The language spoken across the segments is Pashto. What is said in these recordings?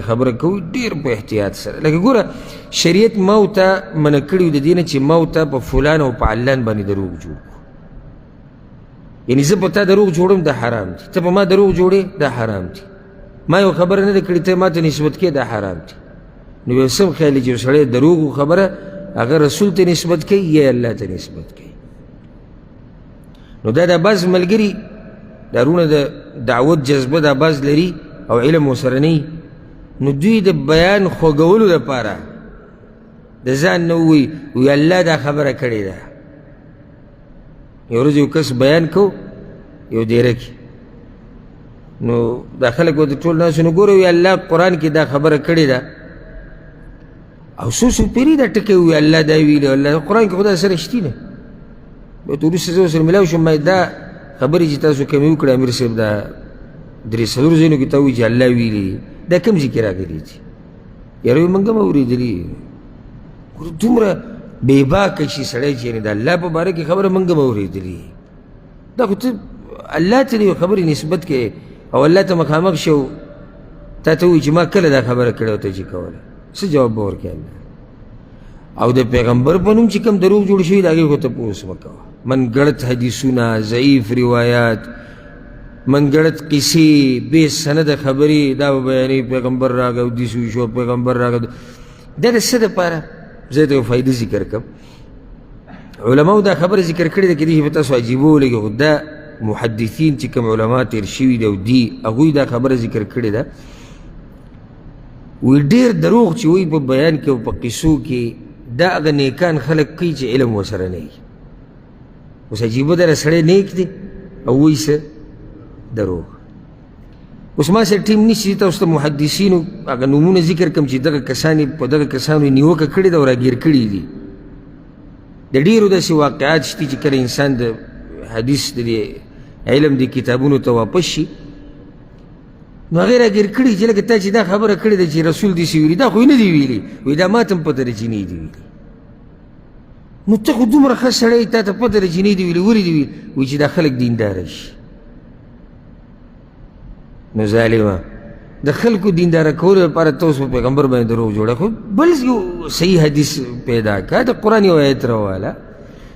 خبره کوي ډیر په احتیاط سره. لکه ګوره شریعت ما ته منع کړي د دې نه چې ما ته په فلان او په علان باندې دروغ جوړ کړو. یعنې زه په تا دروغ جوړم دا حرام دي، ته په ما دروغ جوړې دا حرام دي. ما یو خبره نه ده کړې ته ما ته نسبت کې دا حرام دي. نو یو سم خیالي چې یو سړی دروغ خبره هغه رسول ته نسبت کوي یا الله ته نسبت کوي. نو دا د بعض ملګري دارونه د دعوت جذبه دا بعض لري او علم ورسره نه وي، نو دوی د بیان خوږولو دپاره د ځان نه ووایي الله دا خبره کړې ده. یو ورځ یو کس بیان کو یو دیره کې، نو دا خلک ورته ټول ناست نو ګوره وی الله قرآن کې دا خبره کړې ده او څو پیري دا ټکی ووایي الله دا ویلي الله قرآن کې خو دا سره شتي نه. بیا ته وروسته زه ورسره میلاو شوم، ما دا خبرې چې تاسو کمې وکړې امیر صاحب دا درې څلور ځایونو کې تا ووایي چې الله ویلي دا کوم ځای کې راغلي دي؟ یاره وایي موږ هم اورېدلي. دومره بېباکه شي سړی چې یعنې د الله په باره کې خبره موږ هم اورېدلي. دا خو ته الله ته د یو خبرې نسبت کوې او الله ته مخامخ شي او تا ته ووایي چې ما کله دا خبره کړې او ته چې کوله څه جواب به ورکړې الله؟ او د پیغمبر په نوم چې کوم دروغ جوړ شوي د هغې خو تپوس مه کوه. منګړت حدیثونه، ضعیف روایات، منګړت قصې، بې سنده خبرې دا به بیانوي پیغمبر راغی او داسې وشو پیغمبر راغی. دا د څه دپاره؟ زه ته یو فایده ذکر کړم. علماو دا خبره ذکر کړې ده، کېدای شي په تاسو عجیبه ولګي، خو دا محدثین چې کوم علما تېر شوي دي او دي هغوی دا خبره ذکر کړې ده. وی ډېر دروغ چې وایي په بیان کې او په قصو کې دا هغه نیکان خلک کوي چې علم ورسره نه وي. اوس عجیبه ده سړی نیک دی او وایي څه دروغ. اوس ما سره ټیم نشي تاسو ته محدثینو هغه نومونه ذکر کړم چې دغه کسان په دغه کسانو نیوکه کړې ده او راګیر کړي دي. د ډېرو داسې واقعات شته چې کله انسان د حدیث د علم د کتابونو ته واپس شي نو هغې راګیر کړي چې لکه تا چې دا خبره کړې ده چې رسول داسې ویلي، دا خو یې نه دي ویلي. وایي دا ما ته هم پته ده چې نه دي ویلي. نو ته خو دومره ښه سړی تا ته پته ده چې نه دي ویلي، ولې دي ویلي؟ وایي چې دا خلک دینداره شي. نو ظالمه د خلکو دینداره کولو لپاره ته اوس په پیغمبر باندې دروغ جوړه، خو بل یو صحیح حدیث پیدا کړه، د قرآن یو آیت راواله.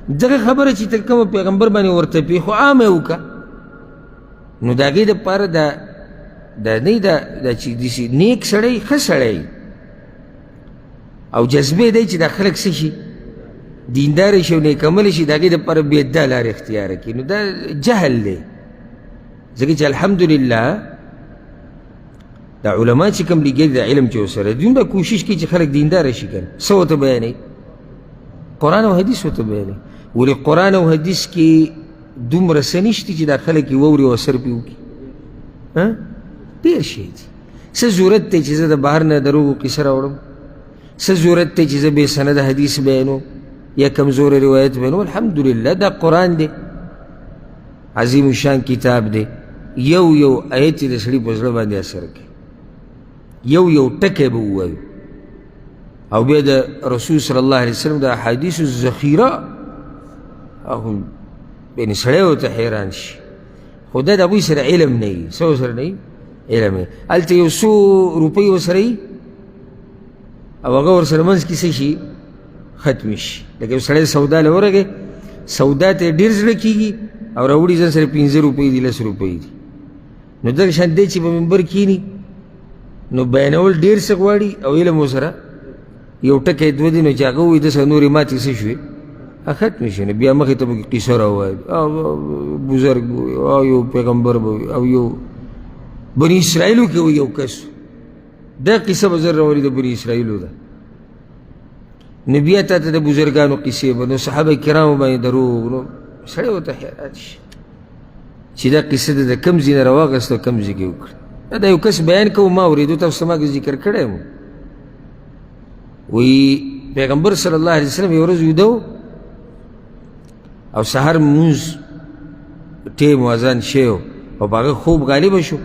دغه خبره چې ته کومه پیغمبر باندې ورته پې خو عامه یې وکړه. نو د هغې دپاره دا نه دا چې داسې نیک سړی ښه سړی او جذبې دی چې دا خلک څه شي دینداره شي او نیکعمله شي، د هغې دپاره بیا دا لارې اختیاره کړي. نو دا جهل دی. ځکه چې الحمدلله دا علما چې کوم لګېدي د علم چې ورسره دي دومره کوشش کوي چې خلک دینداره شي. که نه څه ورته بیانوي؟ قرآن او حدیث ورته بیانوي. ولې قرآن او حدیث کې دومره څه نشته چې دا خلک یې واوري او اثر پرې وکړي؟ ډېر شی دي. څه ضرورت دی چې زه د بهر نه دروغو قصه راوړم؟ څه ضرورت دی چې زه بې سنده حدیث بیانوم یا کمزوره روایت بیانوم؟ الحمدلله دا قرآن دی، عظیم الشان کتاب دی. یو یو آیت د سړي په زړه باندې اثر کوي، یو یو ټکی به ووایو او بیا د رسول صلی الله علیه وسلم د احادیثو ذخیره یعنې سړی ورته حیران شي. خو دا د هغوی سره علم نه وي. څه ورسره نه وي؟ علم نه وي. هلته یو څو روپۍ ورسره وي او هغه ورسره منځ کې څه شي ختمې شي. لکه یو سړی سودا له ورغی، سودا ته یې ډېر زړه کېږي او راوړي ځان سره 15 روپۍ دي 10 روپۍ دي. نو دغه شان دی چې په منبر کښېني نو بیانول ډېر څه غواړي او علم ورسره یو ټکی دوه دي، نو چې هغه ووایي دسه نورې ماتې څه شوې ختمې شوې. نو بیا مخې ته به قصه راووایي او بزرګ او یو پیغمبر به او یو بني اسرائیلو کې یو کس دا قصه به زر راولي د بني اسرائیلو ده. نو بیا تا ته د بزرګانو قصې به نو صحابه کرامو باندې دروغ، نو سړی ورته حیران شي چې دا قصه د کوم ځای نه راواغسته او کوم ځای کې وکړه. دا یو کس بیان کوو ما اورېدو تاسو ما ذکر کړی یم. وایي پیغمبر صلی الله علیه وسلم یو ورځ ویده و او سهار مونځ ټیم اذان شوی او په هغه خوب غالبه شو.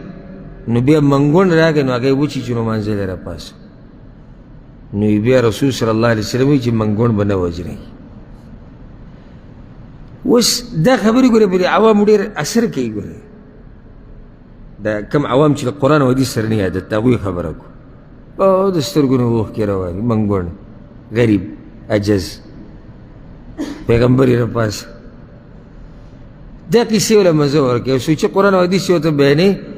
نو بیا منګون راغی نو هغه یې وچیچو نو منځلی راپاسه. نو بیا رسول صلی الله علیه وسلم وایي چې منګون به نه وجنئ. اوس دا خبرې ګورې په عوامو ډېر اثر کوي. ګورې دا کم عوام چې قرآن او حدیث سره نه عادت هغوی خبره کو او د سترګو نه اوښکې روانې منګوڼ غریب عجز پیغمبر یې راپاسه دا کیسې وله مزه ورکوي او سوچه قرآن او حدیث یې ورته بیانوي